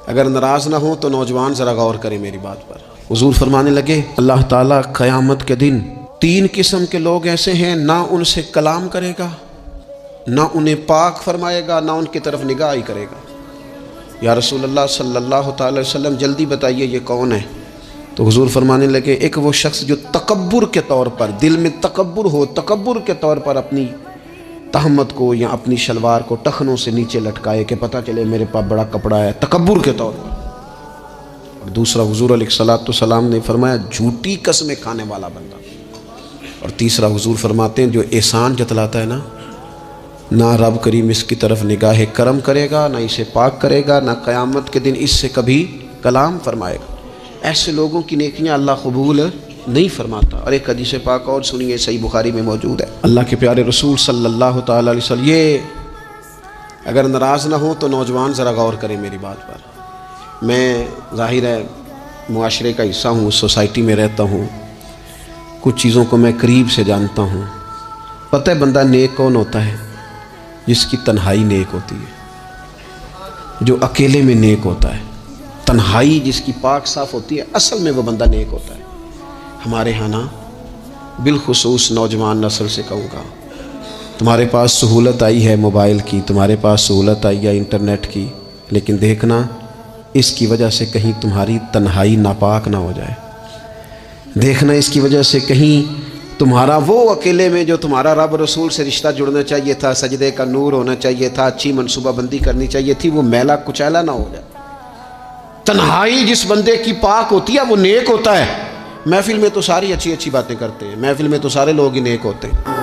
اگر ناراض نہ ہو تو نوجوان ذرا غور کریں میری بات پر۔ حضور فرمانے لگے اللہ تعالیٰ قیامت کے دن 3 قسم کے لوگ ایسے ہیں، نہ ان سے کلام کرے گا، نہ انہیں پاک فرمائے گا، نہ ان کی طرف نگاہ ہی کرے گا۔ یا رسول اللہ صلی اللہ تعالی وسلم جلدی بتائیے یہ کون ہے؟ تو حضور فرمانے لگے ایک وہ شخص جو تکبر کے طور پر، دل میں تکبر ہو، تکبر کے طور پر اپنی تہمت کو یا اپنی شلوار کو ٹخنوں سے نیچے لٹکائے کہ پتہ چلے میرے پاس بڑا کپڑا ہے، تکبر کے طور پر۔ اور دوسرا حضور علیہ الصلوۃ والسلام نے فرمایا جھوٹی قسمیں کھانے والا بندہ۔ اور تیسرا حضور فرماتے ہیں جو احسان جتلاتا ہے نا، نہ رب کریم اس کی طرف نگاہ کرم کرے گا، نہ اسے پاک کرے گا، نہ قیامت کے دن اس سے کبھی کلام فرمائے گا۔ ایسے لوگوں کی نیکیاں اللہ قبول نہیں فرماتا۔ اور ایک حدیث پاک اور سنیے، صحیح بخاری میں موجود ہے، اللہ کے پیارے رسول صلی اللہ تعالی علیہ وسلم، یہ اگر ناراض نہ ہو تو نوجوان ذرا غور کریں میری بات پر۔ میں ظاہر ہے معاشرے کا حصہ ہوں، سوسائٹی میں رہتا ہوں، کچھ چیزوں کو میں قریب سے جانتا ہوں۔ پتہ ہے بندہ نیک کون ہوتا ہے؟ جس کی تنہائی نیک ہوتی ہے، جو اکیلے میں نیک ہوتا ہے، تنہائی جس کی پاک صاف ہوتی ہے، اصل میں وہ بندہ نیک ہوتا ہے۔ ہمارے ہاں نا بالخصوص نوجوان نسل سے کہوں گا، تمہارے پاس سہولت آئی ہے موبائل کی، تمہارے پاس سہولت آئی ہے انٹرنیٹ کی، لیکن دیکھنا اس کی وجہ سے کہیں تمہاری تنہائی ناپاک نہ ہو جائے۔ دیکھنا اس کی وجہ سے کہیں تمہارا وہ اکیلے میں جو تمہارا رب رسول سے رشتہ جڑنا چاہیے تھا، سجدے کا نور ہونا چاہیے تھا، اچھی منصوبہ بندی کرنی چاہیے تھی، وہ میلا کچیلا نہ ہو جائے۔ تنہائی جس بندے کی پاک ہوتی ہے وہ نیک ہوتا ہے۔ محفل میں تو ساری اچھی اچھی باتیں کرتے ہیں، محفل میں تو سارے لوگ ہی نیک ہوتے ہیں۔